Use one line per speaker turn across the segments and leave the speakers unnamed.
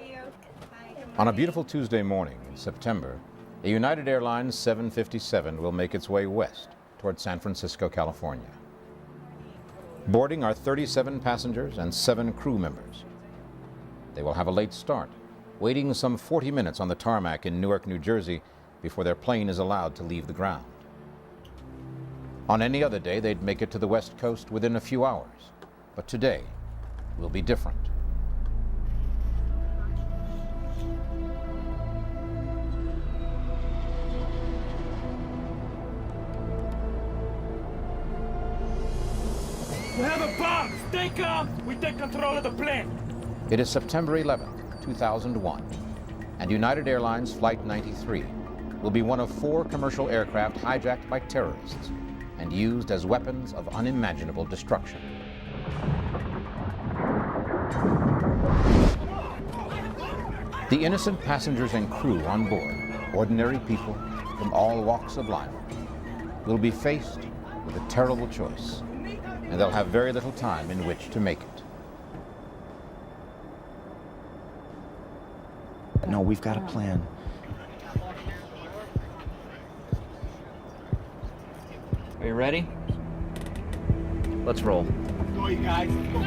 you? Hi.
On a beautiful Tuesday morning in September, a United Airlines 757 will make its way west toward San Francisco, California. Boarding are 37 passengers and 7 crew members. They will have a late start, waiting some 40 minutes on the tarmac in Newark, New Jersey, before their plane is allowed to leave the ground. On any other day, they'd make it to the West Coast within a few hours, but today will be different.
We have a bomb! Stay calm! We take control of the plane!
It is September 11th, 2001, and United Airlines Flight 93 will be one of 4 commercial aircraft hijacked by terrorists and used as weapons of unimaginable destruction. The innocent passengers and crew on board, ordinary people from all walks of life, will be faced with a terrible choice, and they'll have very little time in which to make it.
No, we've got a plan.
Are you ready? Let's roll.
Go, you guys! Go!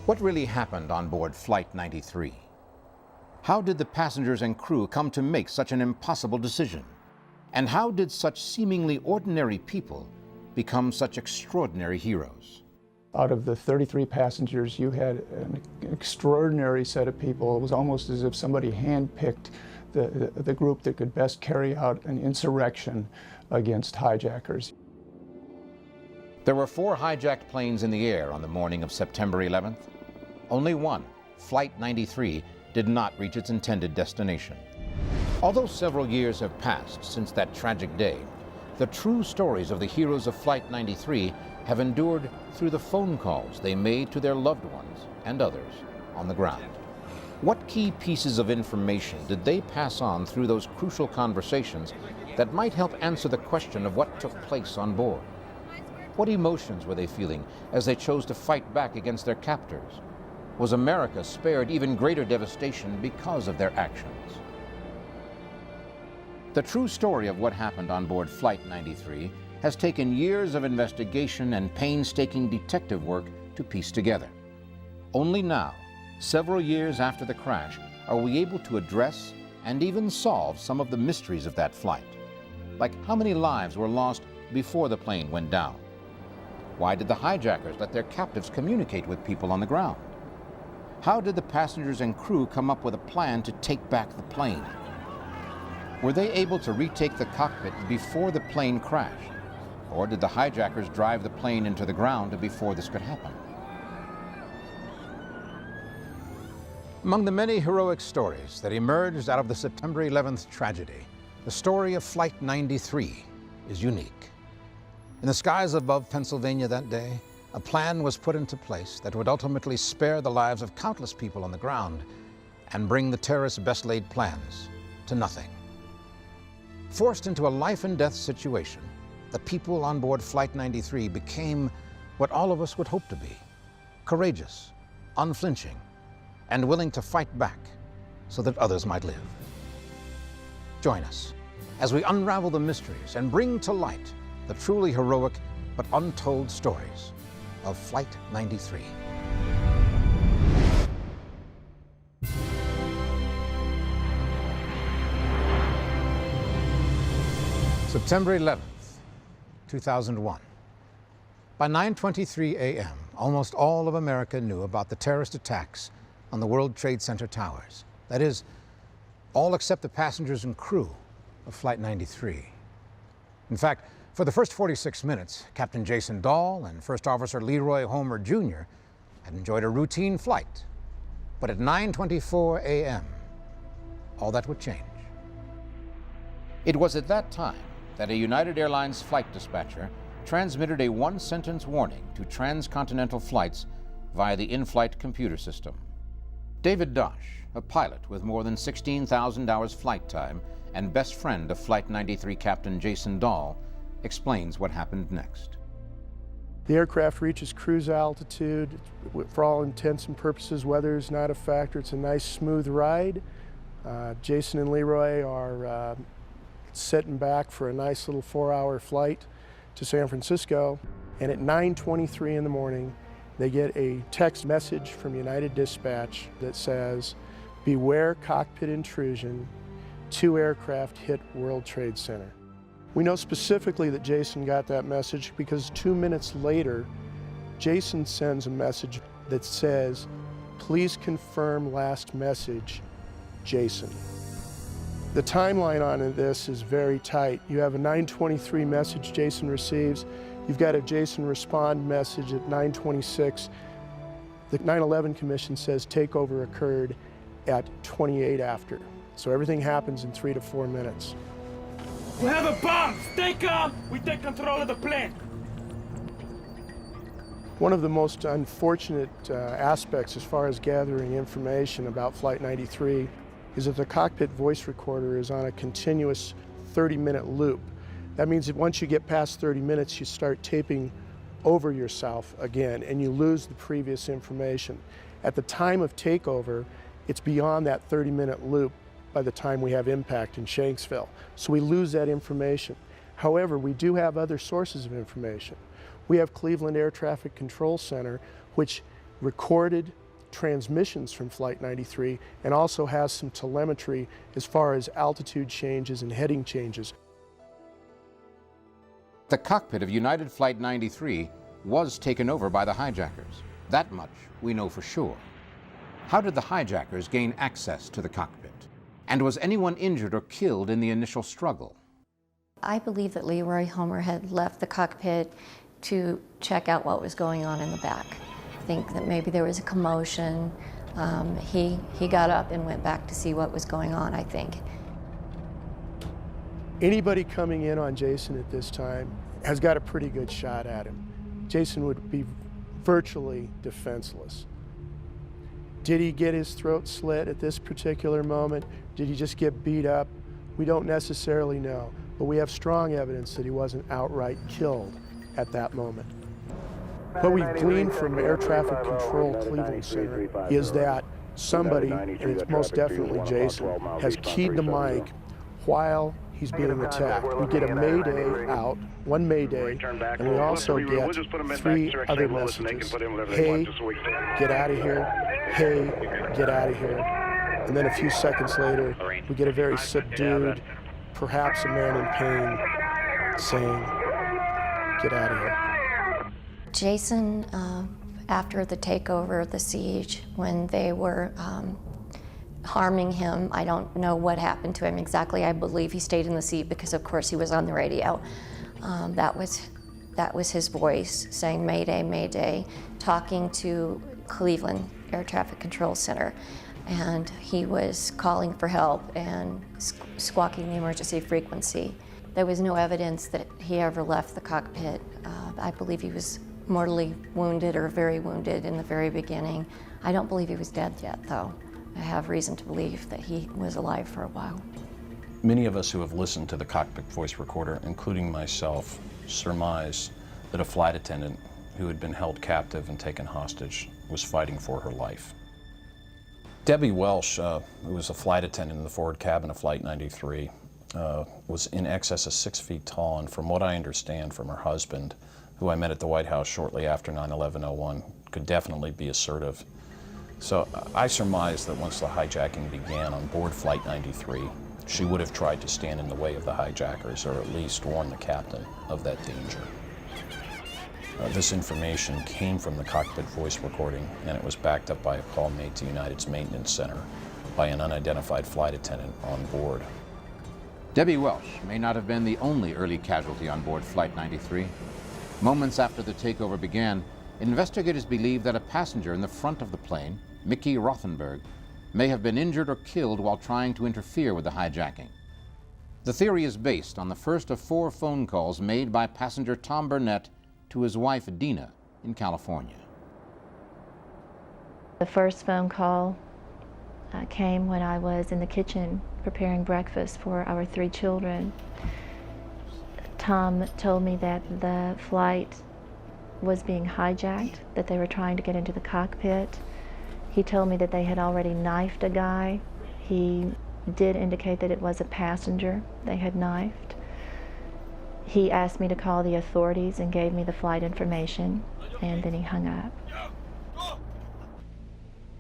What really happened on board Flight 93? How did the passengers and crew come to make such an impossible decision? And how did such seemingly ordinary people become such extraordinary heroes?
Out of the 33 passengers, you had an extraordinary set of people. It was almost as if somebody handpicked the group that could best carry out an insurrection against hijackers.
There were 4 hijacked planes in the air on the morning of September 11th. Only one, Flight 93, did not reach its intended destination. Although several years have passed since that tragic day, the true stories of the heroes of Flight 93 have endured through the phone calls they made to their loved ones and others on the ground. What key pieces of information did they pass on through those crucial conversations that might help answer the question of what took place on board? What emotions were they feeling as they chose to fight back against their captors? Was America spared even greater devastation because of their actions? The true story of what happened on board Flight 93 has taken years of investigation and painstaking detective work to piece together. Only now, several years after the crash, are we able to address and even solve some of the mysteries of that flight. Like how many lives were lost before the plane went down? Why did the hijackers let their captives communicate with people on the ground? How did the passengers and crew come up with a plan to take back the plane? Were they able to retake the cockpit before the plane crashed? Or did the hijackers drive the plane into the ground before this could happen? Among the many heroic stories that emerged out of the September 11th tragedy, the story of Flight 93 is unique. In the skies above Pennsylvania that day, a plan was put into place that would ultimately spare the lives of countless people on the ground and bring the terrorists' best-laid plans to nothing. Forced into a life-and-death situation, the people on board Flight 93 became what all of us would hope to be: courageous, unflinching, and willing to fight back so that others might live. Join us as we unravel the mysteries and bring to light the truly heroic but untold stories of Flight 93. September 11th, 2001. By 9:23 a.m., almost all of America knew about the terrorist attacks on the World Trade Center towers. That is, all except the passengers and crew of Flight 93. In fact, for the first 46 minutes, Captain Jason Dahl and First Officer Leroy Homer Jr. had enjoyed a routine flight. But at 9:24 a.m., all that would change. It was at that time that a United Airlines flight dispatcher transmitted a one-sentence warning to transcontinental flights via the in-flight computer system. David Dosh, a pilot with more than 16,000 hours flight time and best friend of Flight 93 Captain Jason Dahl, explains what happened next.
The aircraft reaches cruise altitude. For all intents and purposes, weather is not a factor. It's a nice, smooth ride. Jason and Leroy are sitting back for a nice little 4-hour flight to San Francisco. And at 9:23 in the morning, they get a text message from United Dispatch that says, "Beware cockpit intrusion. 2 aircraft hit World Trade Center." We know specifically that Jason got that message because 2 minutes later, Jason sends a message that says, "Please confirm last message, Jason." The timeline on this is very tight. You have a 9:23 message Jason receives. You've got a Jason respond message at 9:26. The 9/11 Commission says takeover occurred at 28 after. So everything happens in 3 to 4 minutes.
We have a bomb! Stay calm! We take control of the plane!
One of the most unfortunate aspects as far as gathering information about Flight 93 is that the cockpit voice recorder is on a continuous 30-minute loop. That means that once you get past 30 minutes, you start taping over yourself again, and you lose the previous information. At the time of takeover, it's beyond that 30-minute loop by the time we have impact in Shanksville. So we lose that information. However, we do have other sources of information. We have Cleveland Air Traffic Control Center, which recorded transmissions from Flight 93 and also has some telemetry as far as altitude changes and heading changes.
The cockpit of United Flight 93 was taken over by the hijackers. That much we know for sure. How did the hijackers gain access to the cockpit? And was anyone injured or killed in the initial struggle?
I believe that Leroy Homer had left the cockpit to check out what was going on in the back. I think that maybe there was a commotion. He got up and went back to see what was going on, I think.
Anybody coming in on Jason at this time has got a pretty good shot at him. Jason would be virtually defenseless. Did he get his throat slit at this particular moment? Did he just get beat up? We don't necessarily know, but we have strong evidence that he wasn't outright killed at that moment. What we've gleaned from Air Traffic Control Cleveland Center is that somebody, and it's most definitely Jason, has keyed the mic while he's being attacked. We get a mayday out, one mayday, and we also get 3 other messages. Hey, get out of here. Hey, get out of here. And then a few seconds later, we get a very subdued, perhaps a man in pain, saying, "Get out of here."
Jason, after the takeover, the siege, when they were harming him, I don't know what happened to him exactly. I believe he stayed in the seat because, of course, he was on the radio. That was his voice saying, "Mayday, Mayday," talking to Cleveland Air Traffic Control Center. And he was calling for help and squawking the emergency frequency. There was no evidence that he ever left the cockpit. I believe he was mortally wounded or very wounded in the very beginning. I don't believe he was dead yet, though. I have reason to believe that he was alive for a while.
Many of us who have listened to the cockpit voice recorder, including myself, surmise that a flight attendant who had been held captive and taken hostage was fighting for her life. Debbie Welsh, who was a flight attendant in the forward cabin of Flight 93, was in excess of 6 feet tall, and from what I understand from her husband, who I met at the White House shortly after 9/11/01, could definitely be assertive. So I surmise that once the hijacking began on board Flight 93, she would have tried to stand in the way of the hijackers, or at least warn the captain of that danger. This information came from the cockpit voice recording, and it was backed up by a call made to United's maintenance center by an unidentified flight attendant on board.
Debbie Welsh may not have been the only early casualty on board Flight 93. Moments after the takeover began, investigators believe that a passenger in the front of the plane, Mickey Rothenberg, may have been injured or killed while trying to interfere with the hijacking. The theory is based on the first of 4 phone calls made by passenger Tom Burnett to his wife Dina in California.
The first phone call came when I was in the kitchen preparing breakfast for our 3 children. Tom told me that the flight was being hijacked, that they were trying to get into the cockpit. He told me that they had already knifed a guy. He did indicate that it was a passenger they had knifed. He asked me to call the authorities and gave me the flight information, and then he hung up.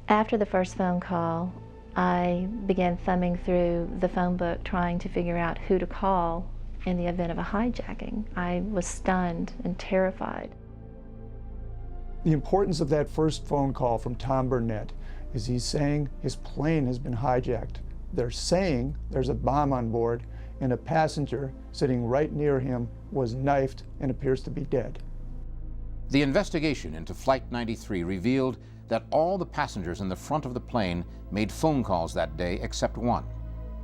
After the first phone call, I began thumbing through the phone book trying to figure out who to call in the event of a hijacking. I was stunned and terrified.
The importance of that first phone call from Tom Burnett is he's saying his plane has been hijacked. They're saying there's a bomb on board, and a passenger sitting right near him was knifed and appears to be dead.
The investigation into Flight 93 revealed that all the passengers in the front of the plane made phone calls that day except one,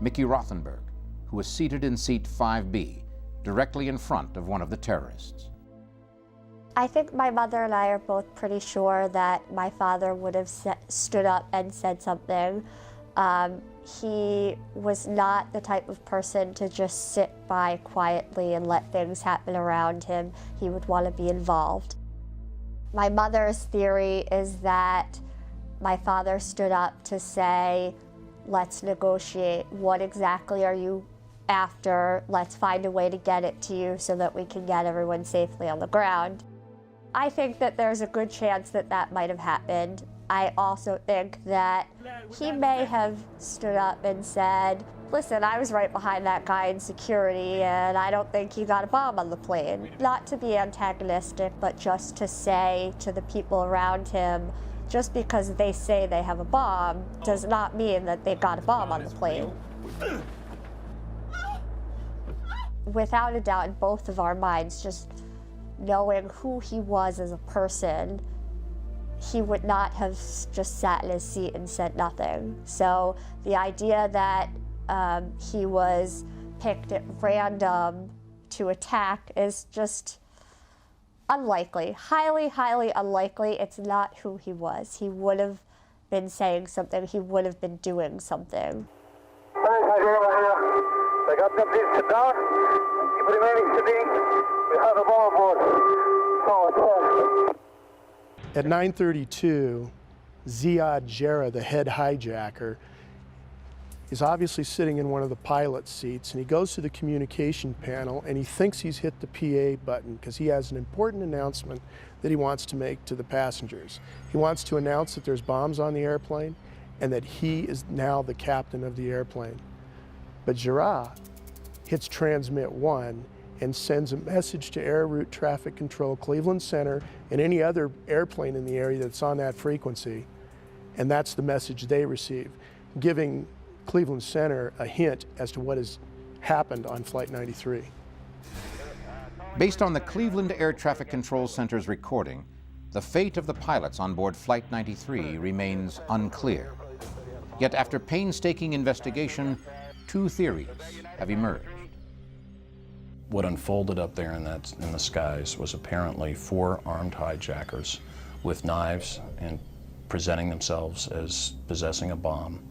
Mickey Rothenberg, who was seated in seat 5B, directly in front of one of the terrorists.
I think my mother and I are both pretty sure that my father would have stood up and said something. He was not the type of person to just sit by quietly and let things happen around him. He would want to be involved. My mother's theory is that my father stood up to say, let's negotiate. What exactly are you after? Let's find a way to get it to you so that we can get everyone safely on the ground. I think that there's a good chance that that might have happened. I also think that he may have stood up and said, listen, I was right behind that guy in security and I don't think he got a bomb on the plane. Not to be antagonistic, but just to say to the people around him, just because they say they have a bomb does not mean that they got a bomb on the plane. Without a doubt, in both of our minds, just knowing who he was as a person, he would not have just sat in his seat and said nothing. So the idea that he was picked at random to attack is just unlikely. Highly, highly unlikely. It's not who he was. He would have been saying something. He would have been doing something.
Please sit down. Keep remaining sitting. We have a bomb aboard.
At 9:32, Ziad Jarrah, the head hijacker, is obviously sitting in one of the pilot's seats, and he goes to the communication panel and he thinks he's hit the PA button because he has an important announcement that he wants to make to the passengers. He wants to announce that there's bombs on the airplane and that he is now the captain of the airplane. But Jarrah hits transmit 1 and sends a message to Air Route Traffic Control, Cleveland Center, and any other airplane in the area that's on that frequency, and that's the message they receive, giving Cleveland Center a hint as to what has happened on Flight 93.
Based on the Cleveland Air Traffic Control Center's recording, the fate of the pilots on board Flight 93 remains unclear. Yet after painstaking investigation, two theories have emerged.
What unfolded up there in the skies was apparently 4 armed hijackers with knives and presenting themselves as possessing a bomb,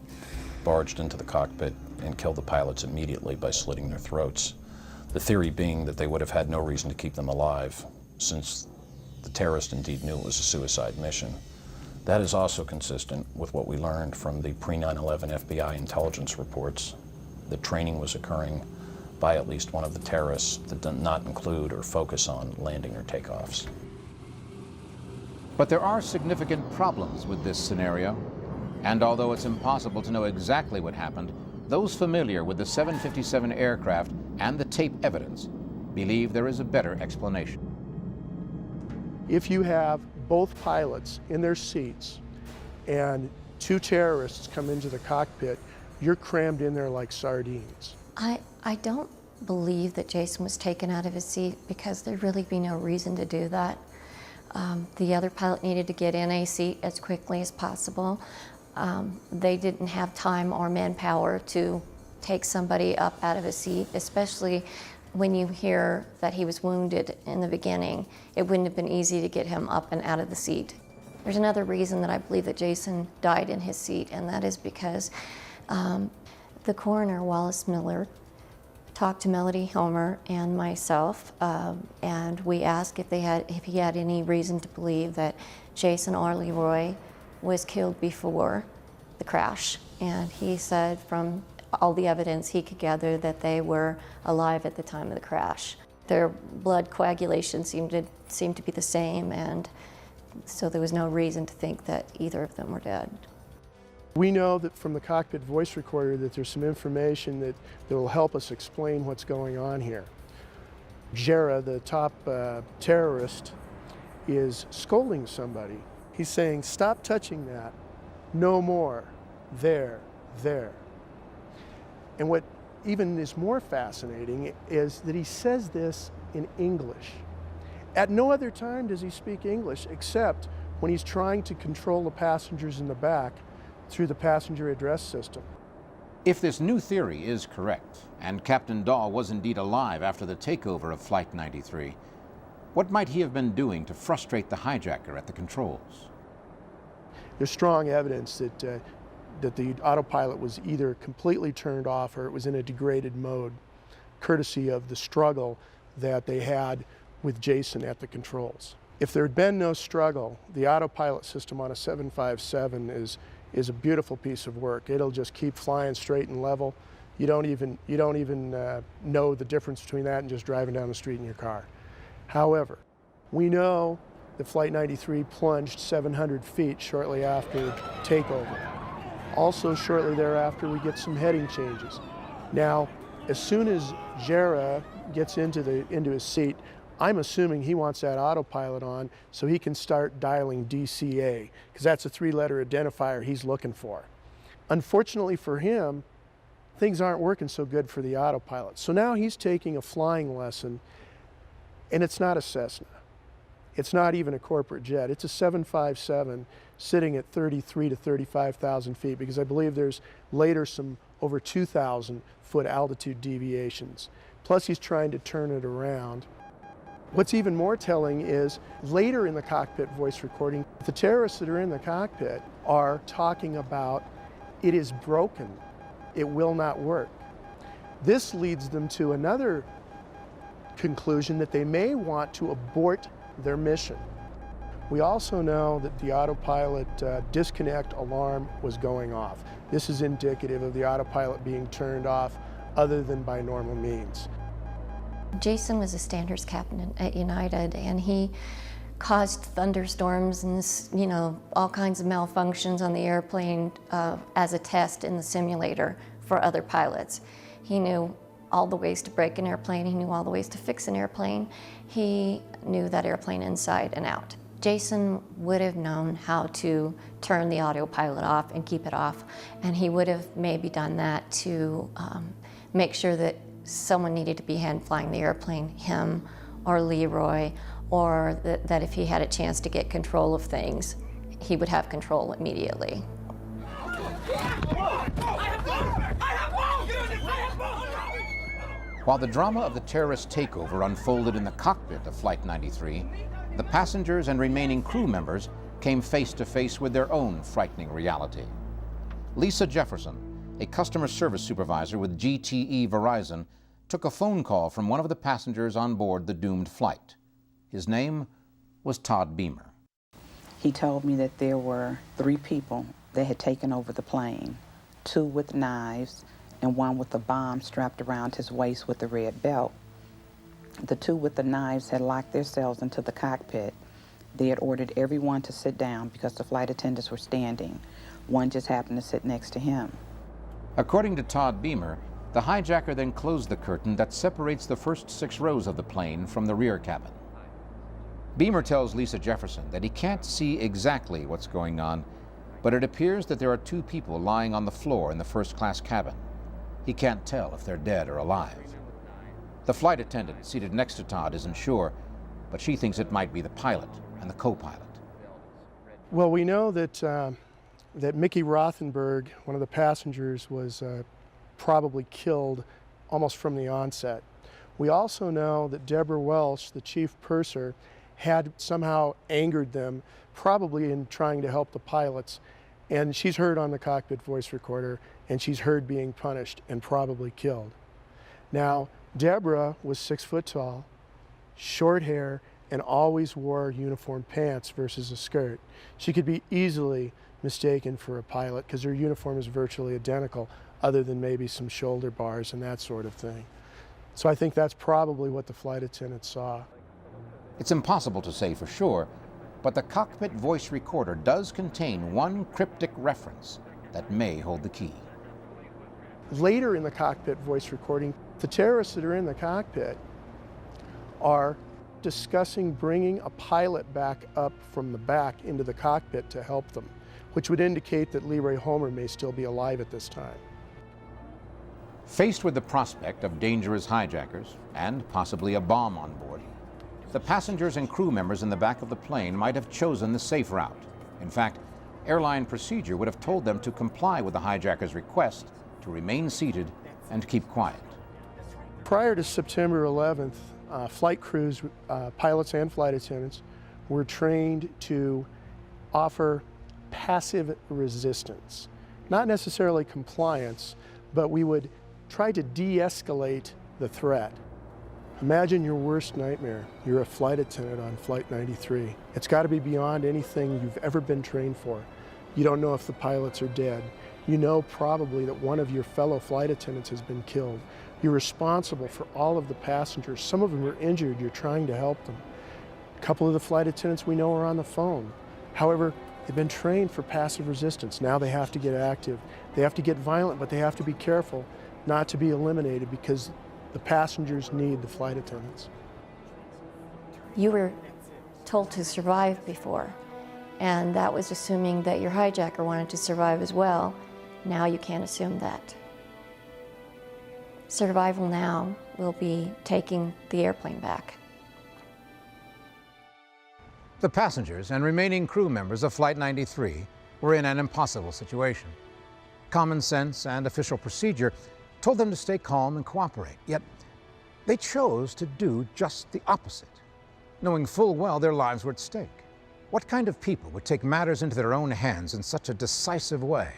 barged into the cockpit and killed the pilots immediately by slitting their throats. The theory being that they would have had no reason to keep them alive, since the terrorist indeed knew it was a suicide mission. That is also consistent with what we learned from the pre-9/11 FBI intelligence reports, that training was occurring by at least one of the terrorists that did not include or focus on landing or takeoffs.
But there are significant problems with this scenario, and although it's impossible to know exactly what happened, those familiar with the 757 aircraft and the tape evidence believe there is a better explanation.
If you have both pilots in their seats and 2 terrorists come into the cockpit, you're crammed in there like sardines.
I don't believe that Jason was taken out of his seat because there'd really be no reason to do that. The other pilot needed to get in a seat as quickly as possible. They didn't have time or manpower to take somebody up out of a seat, especially when you hear that he was wounded in the beginning. It wouldn't have been easy to get him up and out of the seat. There's another reason that I believe that Jason died in his seat, and that is because the coroner, Wallace Miller, talked to Melody Homer and myself, and we asked if he had any reason to believe that Jason or Leroy was killed before the crash. And he said from all the evidence he could gather that they were alive at the time of the crash. Their blood coagulation seemed to be the same, and so there was no reason to think that either of them were dead.
We know that from the cockpit voice recorder that there's some information that will help us explain what's going on here. Jera, the top terrorist, is scolding somebody. He's saying, "Stop touching that, no more, there, there." And what even is more fascinating is that he says this in English. At no other time does he speak English except when he's trying to control the passengers in the back through the passenger address system.
If this new theory is correct, and Captain Daw was indeed alive after the takeover of Flight 93, what might he have been doing to frustrate the hijacker at the controls?
There's strong evidence that the autopilot was either completely turned off or it was in a degraded mode, courtesy of the struggle that they had with Jason at the controls. If there had been no struggle, the autopilot system on a 757 is a beautiful piece of work. It'll just keep flying straight and level. You don't even know the difference between that and just driving down the street in your car. However, we know that Flight 93 plunged 700 feet shortly after takeover. Also, shortly thereafter, we get some heading changes. Now, as soon as Jera gets into his seat, I'm assuming he wants that autopilot on so he can start dialing DCA, because that's a 3-letter identifier he's looking for. Unfortunately for him, things aren't working so good for the autopilot. So now he's taking a flying lesson, and it's not a Cessna. It's not even a corporate jet. It's a 757 sitting at 33 to 35,000 feet, because I believe there's later some over 2,000 foot altitude deviations. Plus he's trying to turn it around. What's even more telling is later in the cockpit voice recording, the terrorists that are in the cockpit are talking about it is broken, it will not work. This leads them to another conclusion that they may want to abort their mission. We also know that the autopilot disconnect alarm was going off. This is indicative of the autopilot being turned off other than by normal means.
Jason was a standards captain at United, and he caused thunderstorms and all kinds of malfunctions on the airplane as a test in the simulator for other pilots. He knew all the ways to break an airplane. He knew all the ways to fix an airplane. He knew that airplane inside and out. Jason would have known how to turn the autopilot off and keep it off, and he would have maybe done that to make sure that someone needed to be hand flying the airplane, him or Leroy, or that if he had a chance to get control of things, he would have control immediately.
While the drama of the terrorist takeover unfolded in the cockpit of Flight 93, the passengers and remaining crew members came face to face with their own frightening reality. Lisa Jefferson, a customer service supervisor with GTE Verizon, took a phone call from one of the passengers on board the doomed flight. His name was Todd Beamer.
He told me that there were 3 people that had taken over the plane, 2 with knives and 1 with a bomb strapped around his waist with a red belt. The 2 with the knives had locked themselves into the cockpit. They had ordered everyone to sit down because the flight attendants were standing. One just happened to sit next to him.
According to Todd Beamer, the hijacker then closed the curtain that separates the first 6 rows of the plane from the rear cabin. Beamer tells Lisa Jefferson that he can't see exactly what's going on, but it appears that there are 2 people lying on the floor in the first-class cabin. He can't tell if they're dead or alive. The flight attendant seated next to Todd isn't sure, but she thinks it might be the pilot and the co-pilot.
Well, we know that that Mickey Rothenberg, one of the passengers, was probably killed almost from the onset. We also know that Deborah Welsh, the chief purser, had somehow angered them, probably in trying to help the pilots. And she's heard on the cockpit voice recorder, and she's heard being punished and probably killed. Now, Deborah was 6 foot tall, short hair, and always wore uniform pants versus a skirt. She could be easily mistaken for a pilot because her uniform is virtually identical, other than maybe some shoulder bars and that sort of thing. So I think that's probably what the flight attendant saw.
It's impossible to say for sure, but the cockpit voice recorder does contain one cryptic reference that may hold the key.
Later in the cockpit voice recording, the terrorists that are in the cockpit are discussing bringing a pilot back up from the back into the cockpit to help them, which would indicate that Leroy Homer may still be alive at this time.
Faced with the prospect of dangerous hijackers and possibly a bomb on board, the passengers and crew members in the back of the plane might have chosen the safe route. In fact, airline procedure would have told them to comply with the hijackers' request to remain seated and keep quiet.
Prior to September 11th, flight crews, pilots and flight attendants, were trained to offer passive resistance. Not necessarily compliance, but we would try to de-escalate the threat. Imagine your worst nightmare. You're a flight attendant on Flight 93. It's got to be beyond anything you've ever been trained for. You don't know if the pilots are dead. You know probably that one of your fellow flight attendants has been killed. You're responsible for all of the passengers. Some of them are injured. You're trying to help them. A couple of the flight attendants we know are on the phone. However, they've been trained for passive resistance. Now they have to get active. They have to get violent, but they have to be careful not to be eliminated because the passengers need the flight attendants.
You were told to survive before, and that was assuming that your hijacker wanted to survive as well. Now you can't assume that. Survival now will be taking the airplane back.
The passengers and remaining crew members of Flight 93 were in an impossible situation. Common sense and official procedure told them to stay calm and cooperate, yet they chose to do just the opposite, knowing full well their lives were at stake. What kind of people would take matters into their own hands in such a decisive way?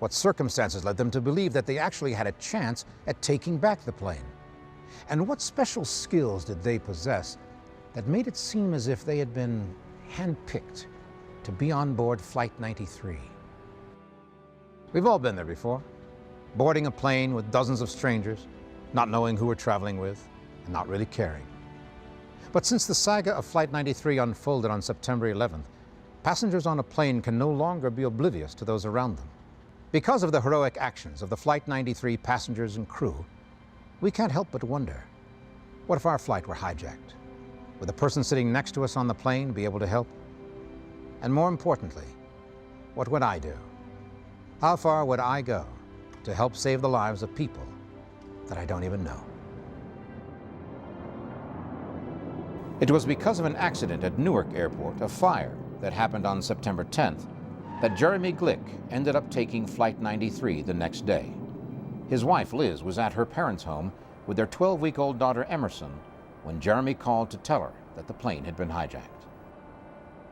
What circumstances led them to believe that they actually had a chance at taking back the plane? And what special skills did they possess that made it seem as if they had been handpicked to be on board Flight 93? We've all been there before, boarding a plane with dozens of strangers, not knowing who we're traveling with, and not really caring. But since the saga of Flight 93 unfolded on September 11th, passengers on a plane can no longer be oblivious to those around them. Because of the heroic actions of the Flight 93 passengers and crew, we can't help but wonder, what if our flight were hijacked? Would the person sitting next to us on the plane be able to help? And more importantly, what would I do? How far would I go to help save the lives of people that I don't even know? It was because of an accident at Newark Airport, a fire that happened on September 10th, that Jeremy Glick ended up taking Flight 93 the next day. His wife, Liz, was at her parents' home with their 12-week-old daughter, Emerson, when Jeremy called to tell her that the plane had been hijacked.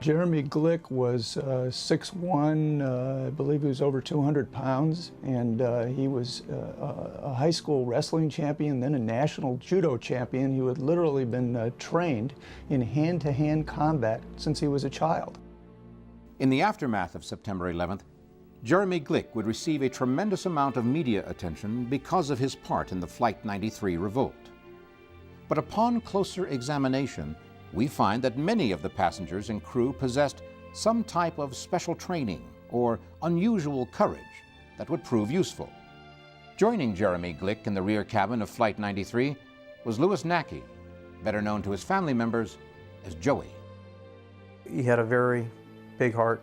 Jeremy Glick was 6'1", I believe he was over 200 pounds, and he was a high school wrestling champion, then a national judo champion. He had literally been trained in hand-to-hand combat since he was a child.
In the aftermath of September 11th, Jeremy Glick would receive a tremendous amount of media attention because of his part in the Flight 93 revolt. But upon closer examination, we find that many of the passengers and crew possessed some type of special training or unusual courage that would prove useful. Joining Jeremy Glick in the rear cabin of Flight 93 was Louis Nackey, better known to his family members as Joey.
He had a very big heart.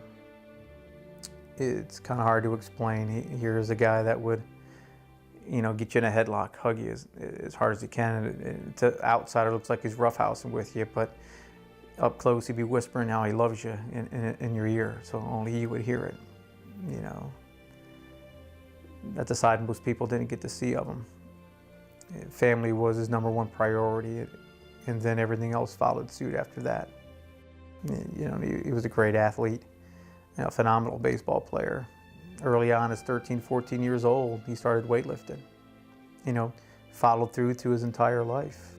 It's kind of hard to explain. Here's a guy that would, get you in a headlock, hug you as hard as he can. And to outsider, it looks like he's roughhousing with you, but up close, he'd be whispering how he loves you in your ear, so only you would hear it. That's a side most people didn't get to see of him. Family was his #1 priority, and then everything else followed suit after that. He was a great athlete, a phenomenal baseball player. Early on, at 13, 14 years old, he started weightlifting. followed through to his entire life.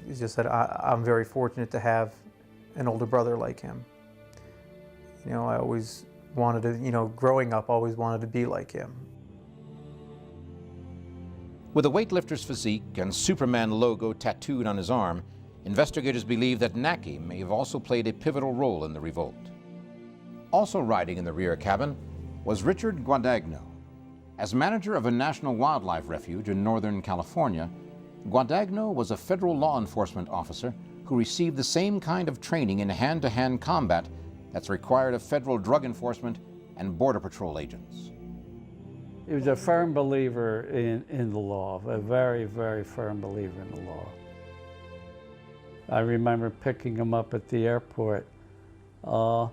It's just that I'm very fortunate to have an older brother like him. You know, I always wanted to, you know, growing up, always wanted to be like him.
With a weightlifter's physique and Superman logo tattooed on his arm, investigators believe that Naki may have also played a pivotal role in the revolt. Also riding in the rear cabin was Richard Guadagno. As manager of a national wildlife refuge in Northern California, Guadagno was a federal law enforcement officer who received the same kind of training in hand-to-hand combat that's required of federal drug enforcement and Border Patrol agents.
He was a firm believer in the law, a very, very firm believer in the law. I remember picking him up at the airport. On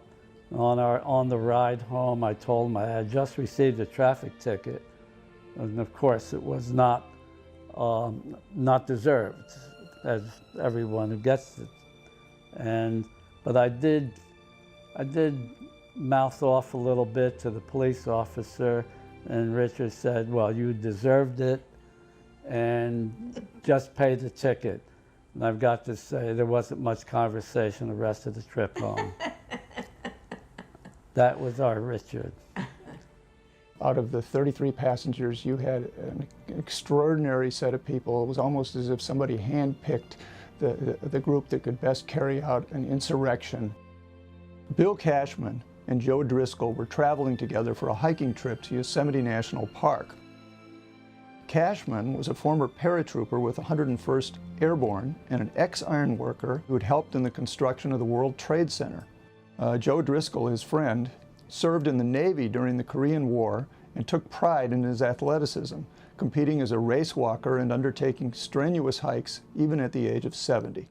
the ride home, I told him I had just received a traffic ticket, and of course it was not deserved, as everyone who gets it. But I did mouth off a little bit to the police officer, and Richard said, "Well, you deserved it, and just pay the ticket." And I've got to say, there wasn't much conversation the rest of the trip home. That was our Richard.
Out of the 33 passengers, you had an extraordinary set of people. It was almost as if somebody handpicked the group that could best carry out an insurrection. Bill Cashman and Joe Driscoll were traveling together for a hiking trip to Yosemite National Park. Cashman was a former paratrooper with 101st Airborne and an ex-iron worker who had helped in the construction of the World Trade Center. Joe Driscoll, his friend, served in the Navy during the Korean War and took pride in his athleticism, competing as a race walker and undertaking strenuous hikes even at the age of 70.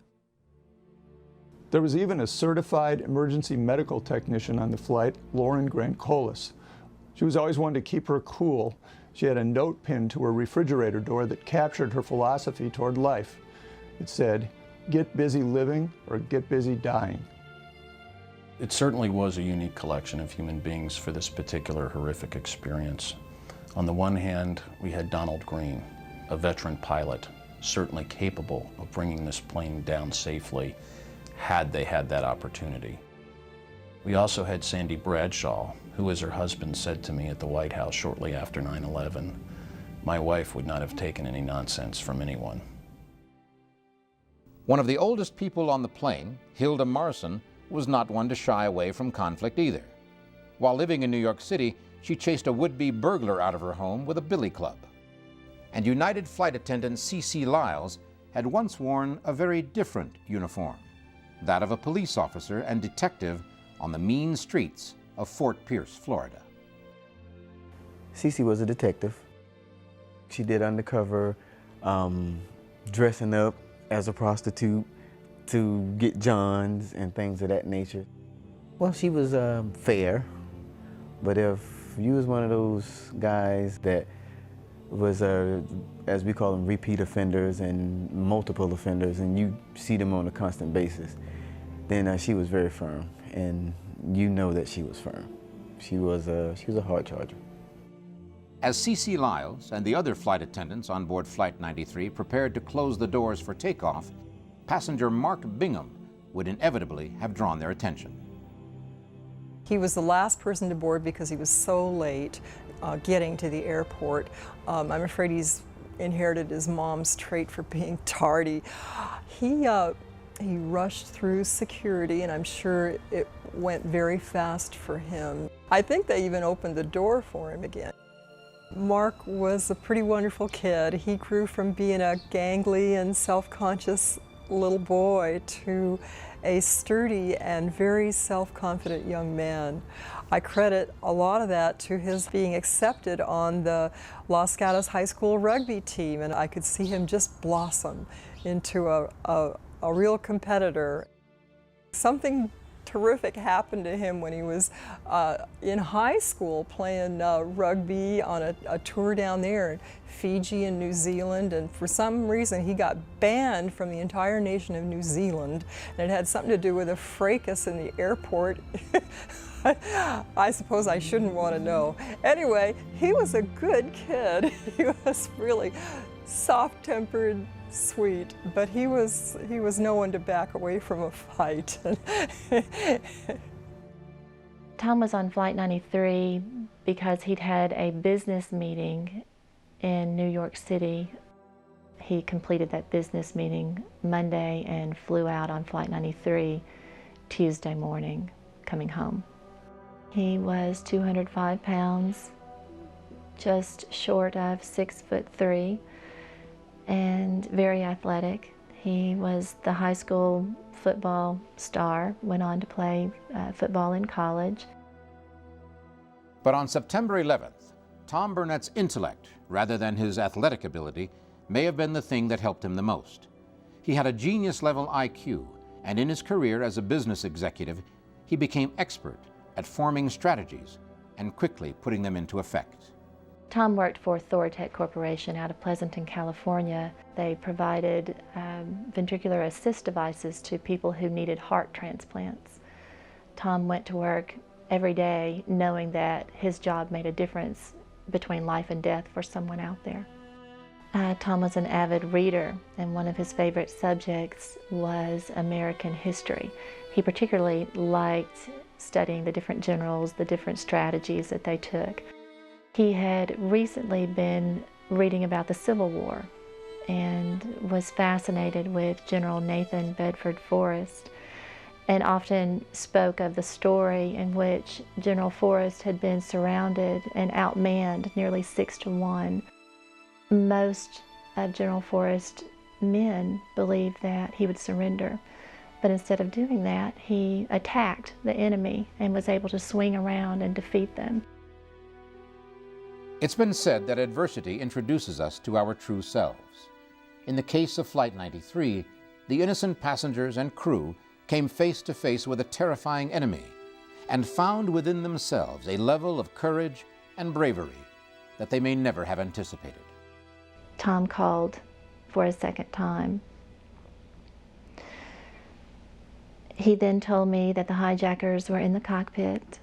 There was even a certified emergency medical technician on the flight, Lauren Grancolis. She was always one to keep her cool. She had a note pinned to her refrigerator door that captured her philosophy toward life. It said, "Get busy living or get busy dying."
It certainly was a unique collection of human beings for this particular horrific experience. On the one hand, we had Donald Green, a veteran pilot, certainly capable of bringing this plane down safely had they had that opportunity. We also had Sandy Bradshaw, who, as her husband said to me at the White House shortly after 9/11, "My wife would not have taken any nonsense from anyone."
One of the oldest people on the plane, Hilda Marson, was not one to shy away from conflict either. While living in New York City, she chased a would-be burglar out of her home with a billy club. And United flight attendant C.C. Lyles had once worn a very different uniform, that of a police officer and detective on the mean streets of Fort Pierce, Florida.
C.C. was a detective. She did undercover dressing up as a prostitute to get Johns and things of that nature. Well, she was fair, but if you was one of those guys that was, as we call them, repeat offenders and multiple offenders, and you see them on a constant basis, then she was very firm, and you know that she was firm. She was a hard charger.
As C.C. Lyles and the other flight attendants on board Flight 93 prepared to close the doors for takeoff, passenger Mark Bingham would inevitably have drawn their attention.
He was the last person to board because he was so late getting to the airport. I'm afraid he's inherited his mom's trait for being tardy. He rushed through security, and I'm sure it went very fast for him. I think they even opened the door for him again. Mark was a pretty wonderful kid. He grew from being a gangly and self-conscious little boy to a sturdy and very self-confident young man. I credit a lot of that to his being accepted on the Los Gatos High School rugby team, and I could see him just blossom into a real competitor. Something terrific happened to him when he was in high school playing rugby on a tour down there in Fiji and New Zealand, and for some reason he got banned from the entire nation of New Zealand, and it had something to do with a fracas in the airport but I suppose I shouldn't want to know. Anyway, he was a good kid. He was really soft-tempered, sweet, but he was no one to back away from a fight.
Tom was on Flight 93 because he'd had a business meeting in New York City. He completed that business meeting Monday and flew out on Flight 93 Tuesday morning, coming home. He was 205 pounds, just short of 6'3", and very athletic. He was the high school football star, went on to play football in college.
But on September 11th, Tom Burnett's intellect, rather than his athletic ability, may have been the thing that helped him the most. He had a genius-level IQ, and in his career as a business executive, he became expert at forming strategies and quickly putting them into effect.
Tom worked for Thoratec Corporation out of Pleasanton, California. They provided ventricular assist devices to people who needed heart transplants. Tom went to work every day knowing that his job made a difference between life and death for someone out there. Tom was an avid reader, and one of his favorite subjects was American history. He particularly liked studying the different generals, the different strategies that they took. He had recently been reading about the Civil War and was fascinated with General Nathan Bedford Forrest, and often spoke of the story in which General Forrest had been surrounded and outmanned nearly 6-1. Most of General Forrest's men believed that he would surrender, but instead of doing that, he attacked the enemy and was able to swing around and defeat them.
It's been said that adversity introduces us to our true selves. In the case of Flight 93, the innocent passengers and crew came face to face with a terrifying enemy and found within themselves a level of courage and bravery that they may never have anticipated.
Tom called for a second time. He then told me that the hijackers were in the cockpit.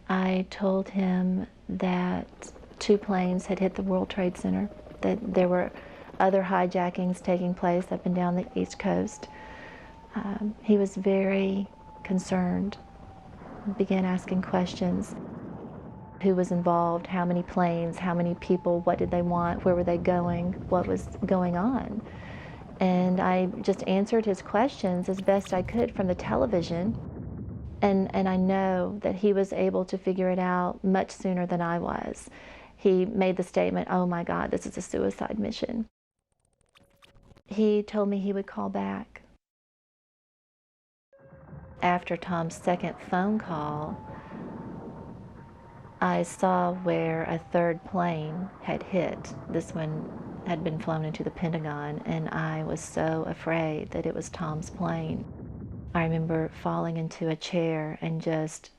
I told him that 2 planes had hit the World Trade Center, that there were other hijackings taking place up and down the East Coast. He was very concerned, began asking questions. Who was involved, how many planes, how many people, what did they want, where were they going, what was going on? And I just answered his questions as best I could from the television. And I know that he was able to figure it out much sooner than I was. He made the statement, "Oh my God, this is a suicide mission." He told me he would call back. After Tom's second phone call, I saw where a 3rd plane had hit. This one had been flown into the Pentagon, and I was so afraid that it was Tom's plane. I remember falling into a chair and just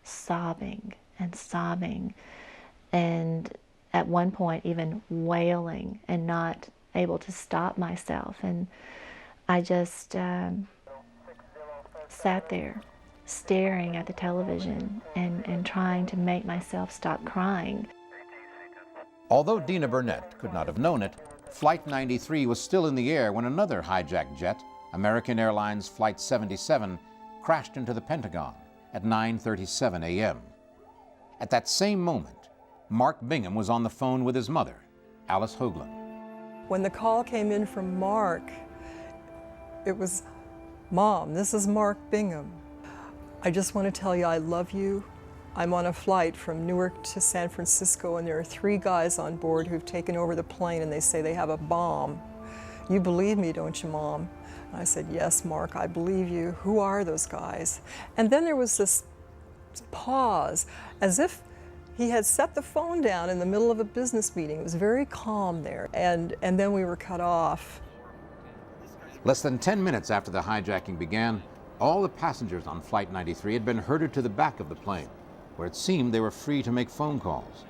sobbing and sobbing, and at one point even wailing and not able to stop myself. And I just sat there staring at the television and trying to make myself stop crying.
Although Dina Burnett could not have known it, Flight 93 was still in the air when another hijacked jet, American Airlines Flight 77, crashed into the Pentagon at 9:37 a.m. At that same moment, Mark Bingham was on the phone with his mother, Alice Hoagland.
When the call came in from Mark, it was, "Mom, this is Mark Bingham. I just want to tell you I love you. I'm on a flight from Newark to San Francisco, and there are 3 guys on board who've taken over the plane, and they say they have a bomb. You believe me, don't you, Mom?" And I said, "Yes, Mark, I believe you. Who are those guys?" And then there was this pause, as if he had set the phone down in the middle of a business meeting. It was very calm there, and then we were cut off.
Less than 10 minutes after the hijacking began, all the passengers on Flight 93 had been herded to the back of the plane, where it seemed they were free to make phone calls.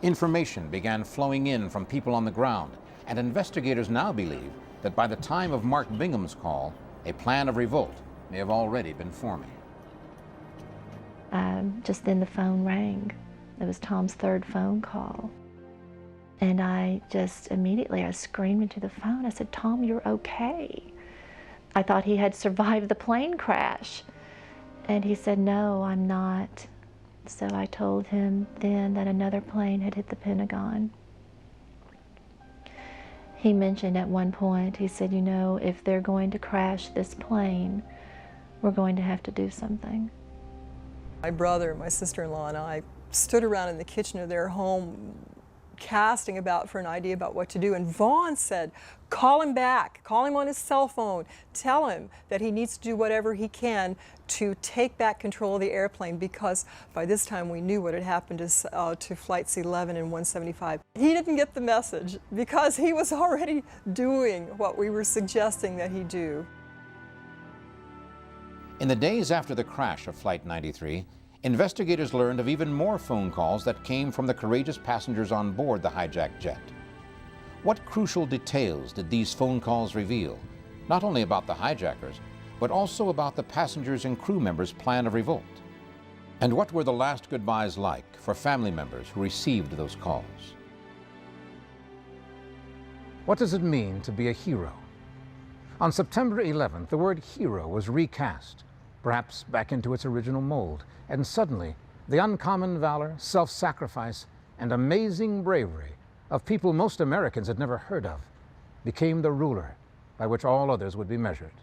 Information began flowing in from people on the ground, and investigators now believe that by the time of Mark Bingham's call, a plan of revolt may have already been forming.
Just then the phone rang. It was Tom's third phone call. And I just immediately, I screamed into the phone. I said, "Tom, you're okay." I thought he had survived the plane crash. And he said, "No, I'm not." So I told him then that another plane had hit the Pentagon. He mentioned at one point, he said, "You know, if they're going to crash this plane, we're going to have to do something."
My brother, my sister-in-law, and I stood around in the kitchen of their home casting about for an idea about what to do, and Vaughn said, "Call him back, call him on his cell phone, tell him that he needs to do whatever he can to take back control of the airplane," because by this time we knew what had happened to Flights 11 and 175. He didn't get the message because he was already doing what we were suggesting that he do.
In the days after the crash of Flight 93, investigators learned of even more phone calls that came from the courageous passengers on board the hijacked jet. What crucial details did these phone calls reveal, not only about the hijackers, but also about the passengers and crew members' plan of revolt? And what were the last goodbyes like for family members who received those calls? What does it mean to be a hero? On September 11th, the word hero was recast, perhaps back into its original mold, and suddenly the uncommon valor, self-sacrifice, and amazing bravery of people most Americans had never heard of became the ruler by which all others would be measured.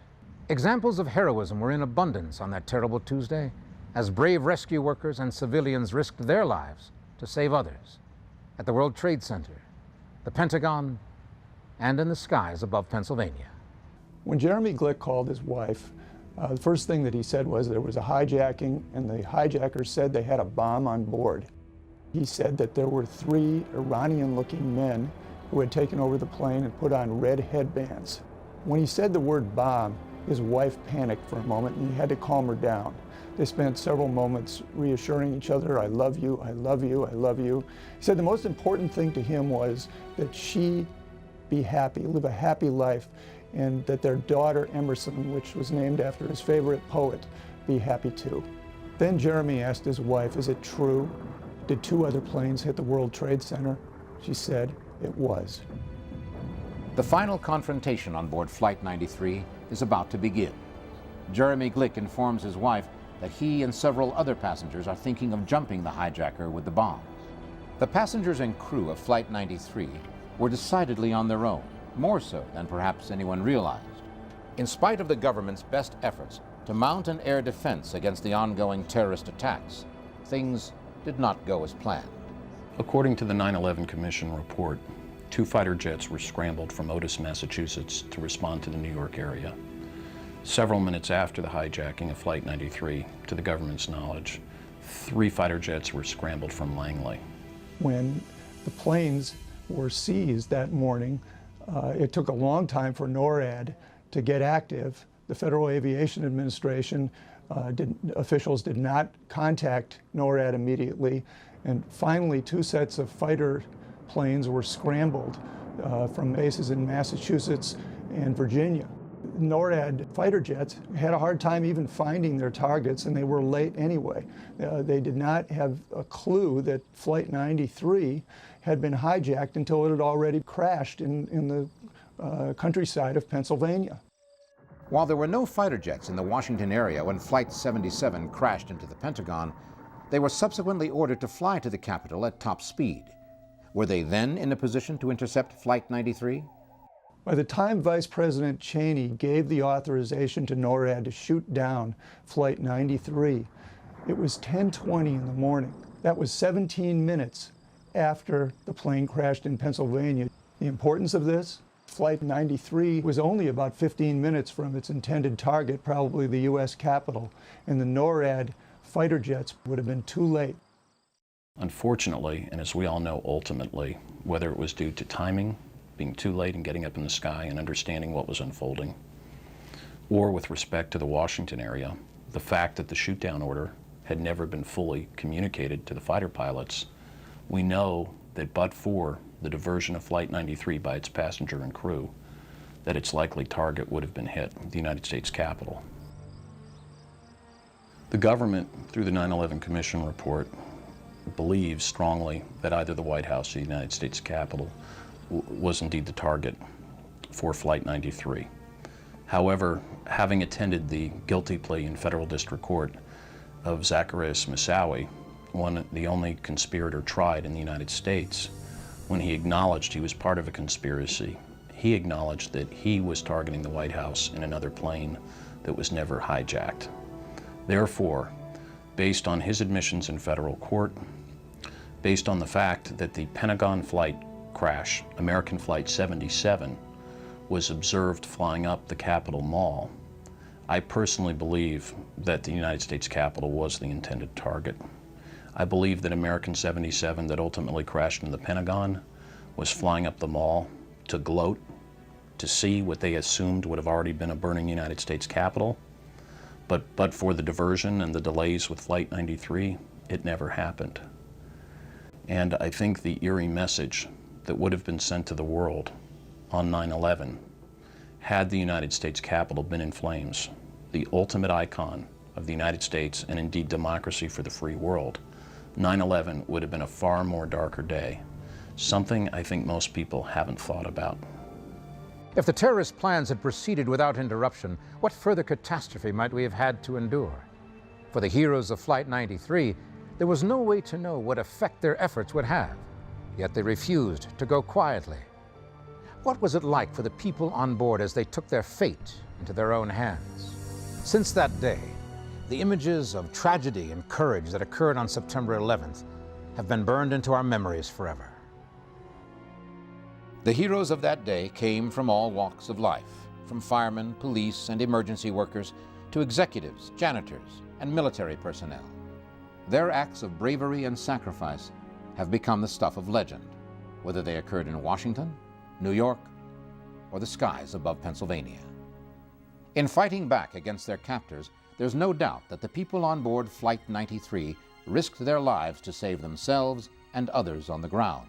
Examples of heroism were in abundance on that terrible Tuesday, as brave rescue workers and civilians risked their lives to save others at the World Trade Center, the Pentagon, and in the skies above Pennsylvania.
When Jeremy Glick called his wife, the first thing that he said was there was a hijacking, and the hijackers said they had a bomb on board. He said that there were 3 Iranian-looking men who had taken over the plane and put on red headbands. When he said the word bomb, his wife panicked for a moment, and he had to calm her down. They spent several moments reassuring each other, "I love you, I love you, I love you." He said the most important thing to him was that she be happy, live a happy life, and that their daughter Emerson, which was named after his favorite poet, be happy too. Then Jeremy asked his wife, "Is it true? Did 2 other planes hit the World Trade Center?" She said it was.
The final confrontation on board Flight 93 is about to begin. Jeremy Glick informs his wife that he and several other passengers are thinking of jumping the hijacker with the bomb. The passengers and crew of Flight 93 were decidedly on their own, more so than perhaps anyone realized. In spite of the government's best efforts to mount an air defense against the ongoing terrorist attacks, things did not go as planned.
According to the 9/11 Commission report, 2 fighter jets were scrambled from Otis, Massachusetts to respond to the New York area. Several minutes after the hijacking of Flight 93, to the government's knowledge, 3 fighter jets were scrambled from Langley.
When the planes were seized that morning, it took a long time for NORAD to get active. The Federal Aviation Administration officials did not contact NORAD immediately, and finally 2 sets of fighter planes were scrambled from bases in Massachusetts and Virginia. NORAD fighter jets had a hard time even finding their targets, and they were late anyway. They did not have a clue that Flight 93 had been hijacked until it had already crashed in the countryside of Pennsylvania.
While there were no fighter jets in the Washington area when Flight 77 crashed into the Pentagon, they were subsequently ordered to fly to the capital at top speed. Were they then in a position to intercept Flight 93?
By the time Vice President Cheney gave the authorization to NORAD to shoot down Flight 93, it was 10:20 in the morning. That was 17 minutes after the plane crashed in Pennsylvania. The importance of this? Flight 93 was only about 15 minutes from its intended target, probably the U.S. Capitol, and the NORAD fighter jets would have been too late.
Unfortunately, and as we all know ultimately, whether it was due to timing, being too late and getting up in the sky and understanding what was unfolding, or with respect to the Washington area, the fact that the shoot-down order had never been fully communicated to the fighter pilots, we know that but for the diversion of Flight 93 by its passenger and crew, that its likely target would have been hit, the United States Capitol. The government, through the 9/11 Commission report, believes strongly that either the White House or the United States Capitol was indeed the target for Flight 93. However, having attended the guilty plea in federal district court of Zacarias Moussaoui, the only conspirator tried in the United States, when he acknowledged he was part of a conspiracy, he acknowledged that he was targeting the White House in another plane that was never hijacked. Therefore, based on his admissions in federal court, based on the fact that the Pentagon flight crash, American Flight 77, was observed flying up the Capitol Mall, I personally believe that the United States Capitol was the intended target. I believe that American 77 that ultimately crashed in the Pentagon was flying up the mall to gloat, to see what they assumed would have already been a burning United States Capitol. But for the diversion and the delays with Flight 93, it never happened. And I think the eerie message that would have been sent to the world on 9/11, had the United States Capitol been in flames, the ultimate icon of the United States and indeed democracy for the free world, 9/11 would have been a far more darker day, something I think most people haven't thought about.
If the terrorist plans had proceeded without interruption, what further catastrophe might we have had to endure? For the heroes of Flight 93, there was no way to know what effect their efforts would have, yet they refused to go quietly. What was it like for the people on board as they took their fate into their own hands? Since that day, the images of tragedy and courage that occurred on September 11th have been burned into our memories forever. The heroes of that day came from all walks of life, from firemen, police, and emergency workers to executives, janitors, and military personnel. Their acts of bravery and sacrifice have become the stuff of legend, whether they occurred in Washington, New York, or the skies above Pennsylvania. In fighting back against their captors, there's no doubt that the people on board Flight 93 risked their lives to save themselves and others on the ground.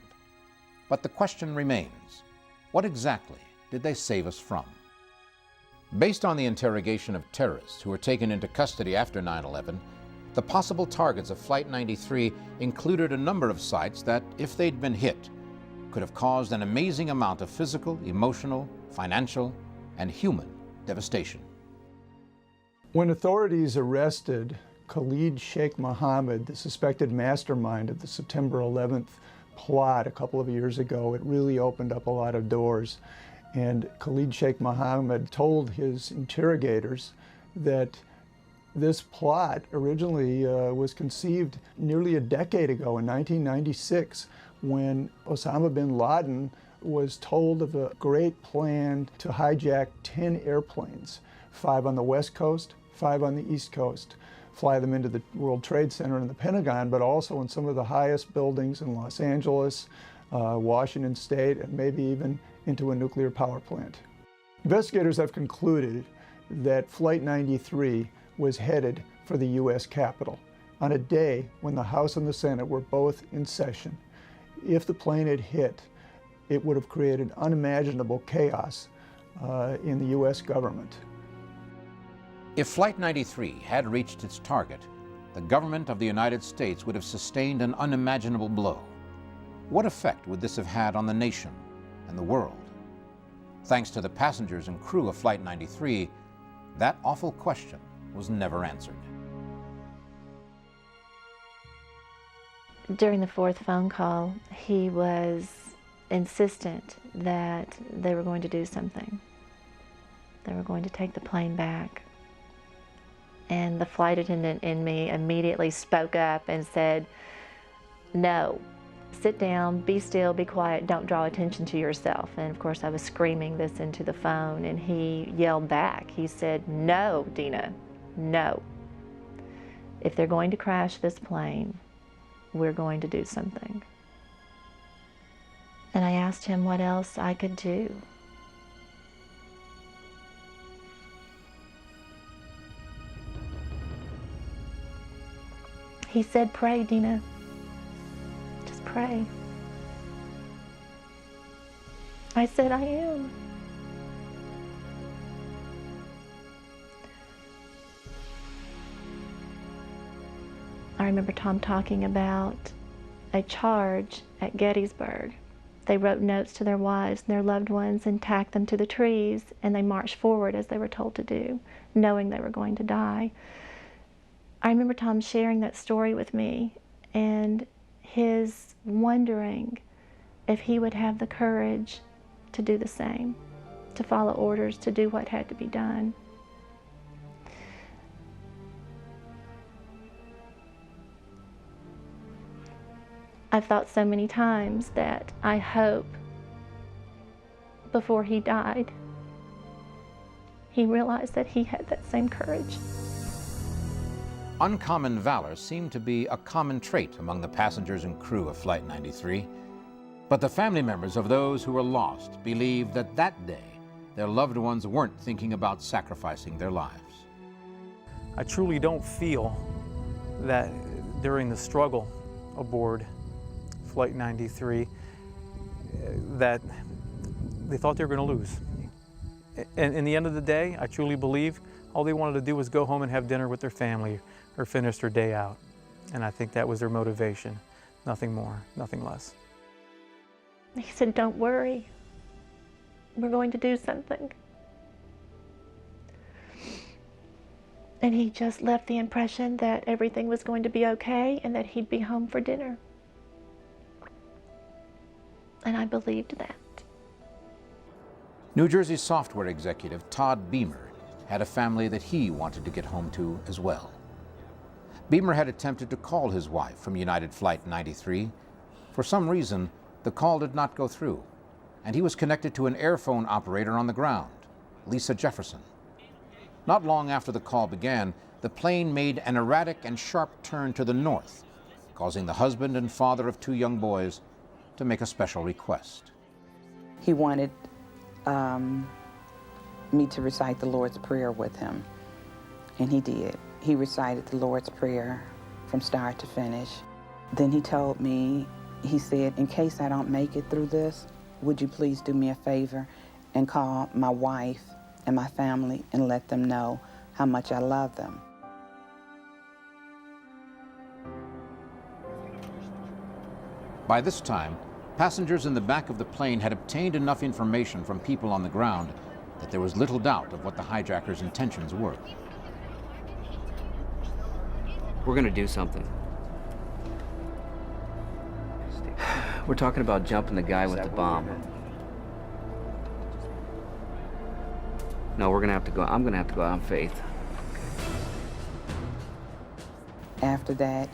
But the question remains, what exactly did they save us from? Based on the interrogation of terrorists who were taken into custody after 9/11, the possible targets of Flight 93 included a number of sites that, if they'd been hit, could have caused an amazing amount of physical, emotional, financial, and human devastation.
When authorities arrested Khalid Sheikh Mohammed, the suspected mastermind of the September 11th plot a couple of years ago, it really opened up a lot of doors. And Khalid Sheikh Mohammed told his interrogators that this plot originally was conceived nearly a decade ago in 1996, when Osama bin Laden was told of a great plan to hijack 10 airplanes, 5 on the West Coast, 5 on the East Coast, fly them into the World Trade Center and the Pentagon, but also in some of the highest buildings in Los Angeles, Washington State, and maybe even into a nuclear power plant. Investigators have concluded that Flight 93 was headed for the U.S. Capitol on a day when the House and the Senate were both in session. If the plane had hit, it would have created unimaginable chaos in the U.S. government.
If Flight 93 had reached its target, the government of the United States would have sustained an unimaginable blow. What effect would this have had on the nation and the world? Thanks to the passengers and crew of Flight 93, that awful question was never answered.
During the 4th phone call, he was insistent that they were going to do something. They were going to take the plane back. And the flight attendant in me immediately spoke up and said, "No, sit down, be still, be quiet, don't draw attention to yourself." And of course I was screaming this into the phone, and he yelled back. He said, "No, Dina, no. If they're going to crash this plane, we're going to do something." And I asked him what else I could do. He said, "Pray, Dina. Just pray." I said, "I am." I remember Tom talking about a charge at Gettysburg. They wrote notes to their wives and their loved ones and tacked them to the trees, and they marched forward as they were told to do, knowing they were going to die. I remember Tom sharing that story with me and his wondering if he would have the courage to do the same, to follow orders, to do what had to be done. I've thought so many times that I hope before he died, he realized that he had that same courage.
Uncommon valor seemed to be a common trait among the passengers and crew of Flight 93. But the family members of those who were lost believed that that day their loved ones weren't thinking about sacrificing their lives.
I truly don't feel that during the struggle aboard Flight 93 that they thought they were going to lose. And in the end of the day, I truly believe all they wanted to do was go home and have dinner with their family or finish their day out. And I think that was their motivation. Nothing more, nothing less.
He said, "Don't worry, we're going to do something." And he just left the impression that everything was going to be okay and that he'd be home for dinner. And I believed that.
New Jersey software executive Todd Beamer had a family that he wanted to get home to as well. Beamer had attempted to call his wife from United Flight 93. For some reason, the call did not go through, and he was connected to an airphone operator on the ground, Lisa Jefferson. Not long after the call began, the plane made an erratic and sharp turn to the north, causing the husband and father of 2 young boys to make a special request.
He wanted me to recite the Lord's Prayer with him, and he did. He recited the Lord's Prayer from start to finish. Then he told me, he said, "In case I don't make it through this, would you please do me a favor and call my wife and my family and let them know how much I love them."
By this time, passengers in the back of the plane had obtained enough information from people on the ground that there was little doubt of what the hijackers' intentions were.
We're gonna do something. We're talking about jumping the guy with the bomb. No, we're gonna have to go. I'm gonna have to go out on faith.
After that,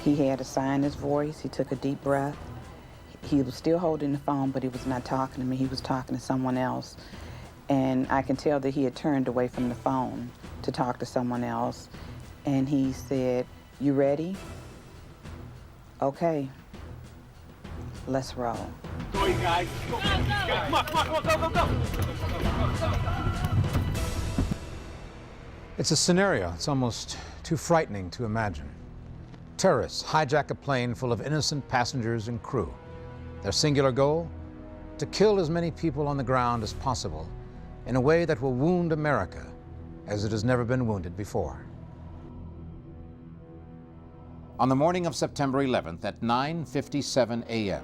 he had to sign his voice. He took a deep breath. He was still holding the phone, but he was not talking to me. He was talking to someone else. And I can tell that he had turned away from the phone to talk to someone else. And he said, "You ready? Okay, let's roll."
Go, you guys. Go, come on, go.
It's a scenario it's almost too frightening to imagine. Terrorists hijack a plane full of innocent passengers and crew. Their singular goal? To kill as many people on the ground as possible in a way that will wound America as it has never been wounded before. On the morning of September 11th at 9:57 a.m.,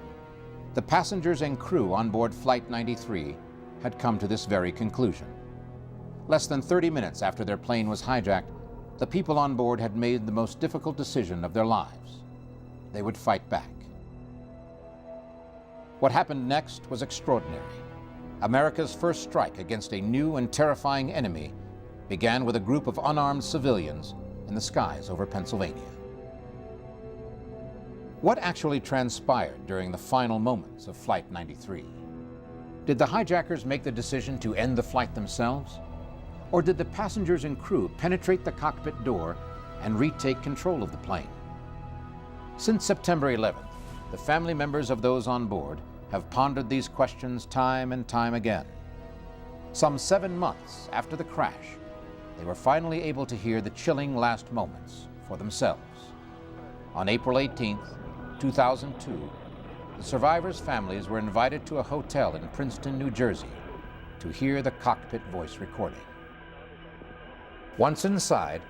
the passengers and crew on board Flight 93 had come to this very conclusion. Less than 30 minutes after their plane was hijacked, the people on board had made the most difficult decision of their lives. They would fight back. What happened next was extraordinary. America's first strike against a new and terrifying enemy began with a group of unarmed civilians in the skies over Pennsylvania. What actually transpired during the final moments of Flight 93? Did the hijackers make the decision to end the flight themselves? Or did the passengers and crew penetrate the cockpit door and retake control of the plane? Since September 11th, the family members of those on board have pondered these questions time and time again. Some 7 months after the crash, they were finally able to hear the chilling last moments for themselves. On April 18th, 2002, the survivors' families were invited to a hotel in Princeton, New Jersey, to hear the cockpit voice recording. Once inside,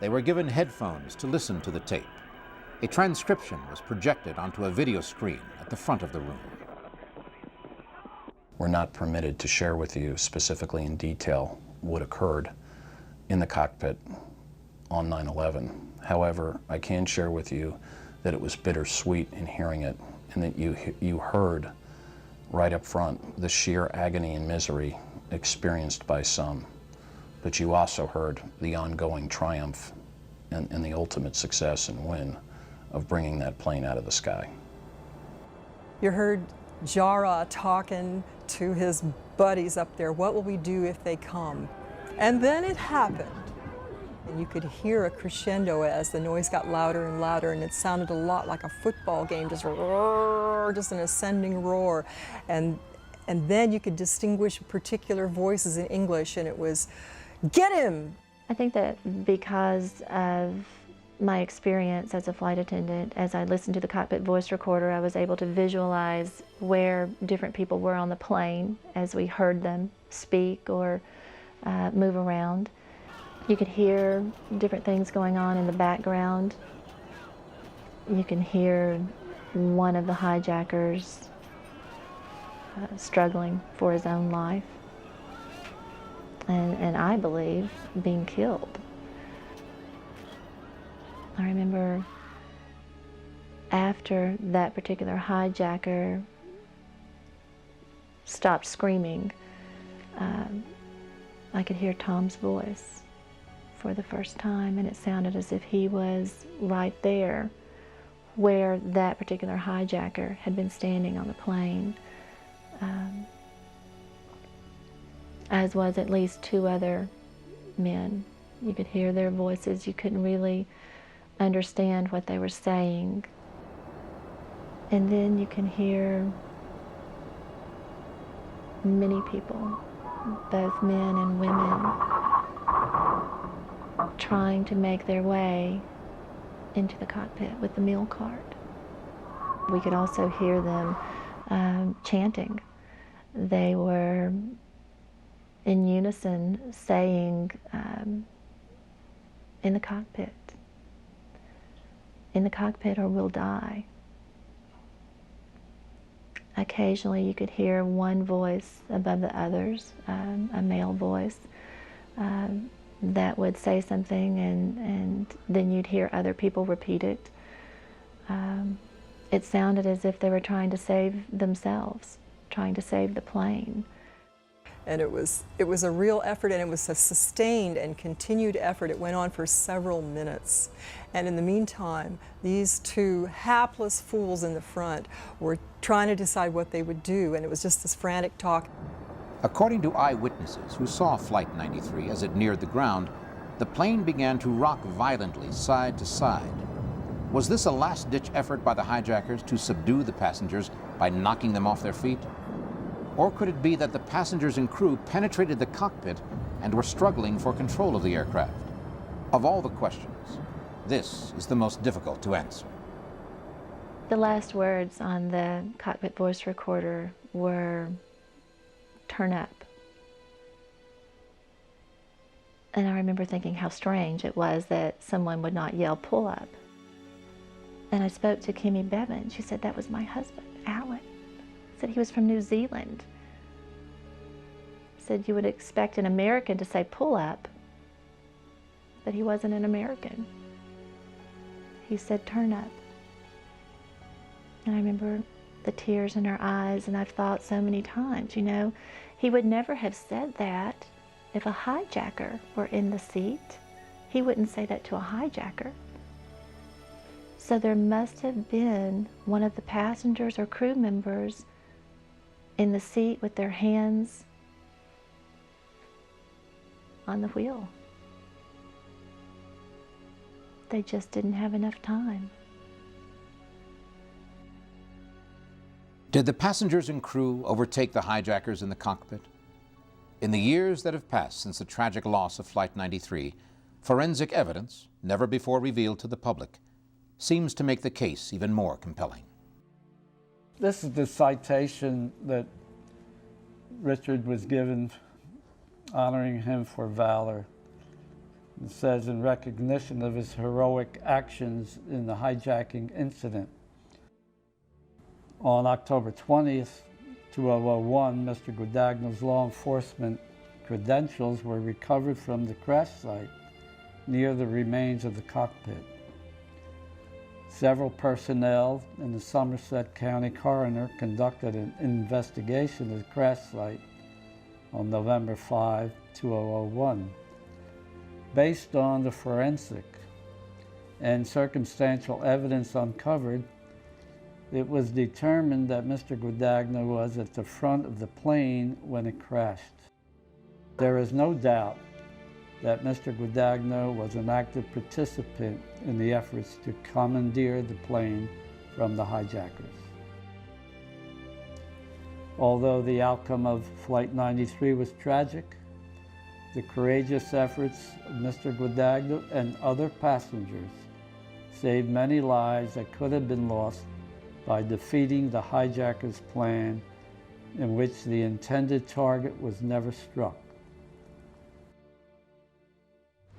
They were given headphones to listen to the tape. A transcription was projected onto a video screen at the front of the room.
We're not permitted to share with you specifically in detail what occurred in the cockpit on 9/11. However, I can share with you that it was bittersweet in hearing it, and that you heard right up front the sheer agony and misery experienced by some, but you also heard the ongoing triumph and the ultimate success and win of bringing that plane out of the sky.
You heard Jara talking to his buddies up there, what will we do if they come? And then it happened. And you could hear a crescendo as the noise got louder and louder, and it sounded a lot like a football game, just roar, just an ascending roar. And then you could distinguish particular voices in English, and it was, "Get him!"
I think that because of my experience as a flight attendant, as I listened to the cockpit voice recorder, I was able to visualize where different people were on the plane as we heard them speak or move around. You could hear different things going on in the background. You can hear one of the hijackers struggling for his own life, and I believe being killed. I remember after that particular hijacker stopped screaming, I could hear Tom's voice for the first time, and it sounded as if he was right there where that particular hijacker had been standing on the plane, as was at least two other men. You could hear their voices. You couldn't really understand what they were saying. And then you can hear many people, both men and women, trying to make their way into the cockpit with the meal cart. We could also hear them chanting. They were in unison saying, in the cockpit or we'll die. Occasionally you could hear one voice above the others, a male voice, that would say something, and then you'd hear other people repeat it. It sounded as if they were trying to save themselves, trying to save the plane.
And it was a real effort, and it was a sustained and continued effort. It went on for several minutes. And in the meantime, these two hapless fools in the front were trying to decide what they would do, and it was just this frantic talk.
According to eyewitnesses who saw Flight 93 as it neared the ground, the plane began to rock violently side to side. Was this a last-ditch effort by the hijackers to subdue the passengers by knocking them off their feet? Or could it be that the passengers and crew penetrated the cockpit and were struggling for control of the aircraft? Of all the questions, this is the most difficult to answer.
The last words on the cockpit voice recorder were, "Turn up." And I remember thinking how strange it was that someone would not yell, "Pull up." And I spoke to Kimmy Bevan. She said, "That was my husband, Alan." Said he was from New Zealand. Said you would expect an American to say pull up, but he wasn't an American. He said turn up. And I remember the tears in her eyes, and I've thought so many times, you know, he would never have said that if a hijacker were in the seat. He wouldn't say that to a hijacker. So there must have been one of the passengers or crew members in the seat with their hands on the wheel. They just didn't have enough time.
Did the passengers and crew overtake the hijackers in the cockpit? In the years that have passed since the tragic loss of Flight 93, forensic evidence, never before revealed to the public, seems to make the case even more compelling.
This is the citation that Richard was given, honoring him for valor. It says, in recognition of his heroic actions in the hijacking incident. On October 20th, 2001, Mr. Guadagno's law enforcement credentials were recovered from the crash site near the remains of the cockpit. Several personnel and the Somerset County coroner conducted an investigation of the crash site on November 5, 2001. Based on the forensic and circumstantial evidence uncovered, it was determined that Mr. Guadagno was at the front of the plane when it crashed. There is no doubt that Mr. Guadagno was an active participant in the efforts to commandeer the plane from the hijackers. Although the outcome of Flight 93 was tragic, the courageous efforts of Mr. Guadagno and other passengers saved many lives that could have been lost by defeating the hijackers' plan in which the intended target was never struck.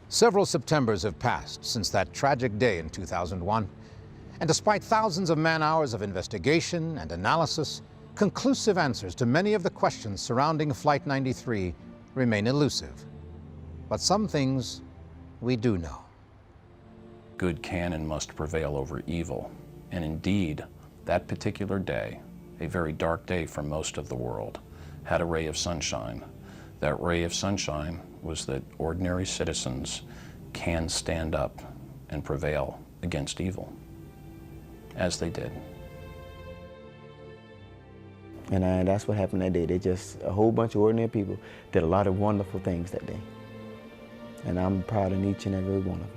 Several Septembers have passed since that tragic day in 2001, and despite thousands of man-hours of investigation and analysis, conclusive answers to many of the questions surrounding Flight 93 remain elusive. But some things we do know.
Good can and must prevail over evil, and indeed, that particular day, a very dark day for most of the world, had a ray of sunshine. That ray of sunshine was that ordinary citizens can stand up and prevail against evil, as they did.
And that's what happened that day. They just, a whole bunch of ordinary people did a lot of wonderful things that day. And I'm proud of each and every one of them.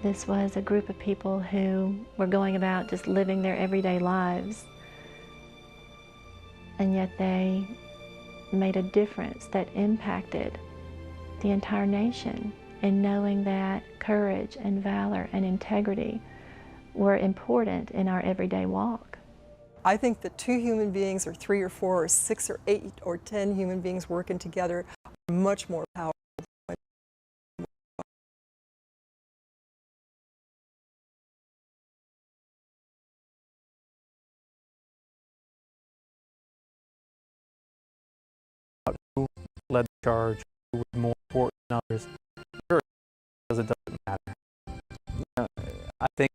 This was a group of people who were going about just living their everyday lives, and yet they made a difference that impacted the entire nation in knowing that courage and valor and integrity were important in our everyday walk.
I think that 2 human beings or 3 or 4 or 6 or 8 or 10 human beings working together are much more powerful.
Who led the charge, who was more important than others, sure, because it doesn't matter. I think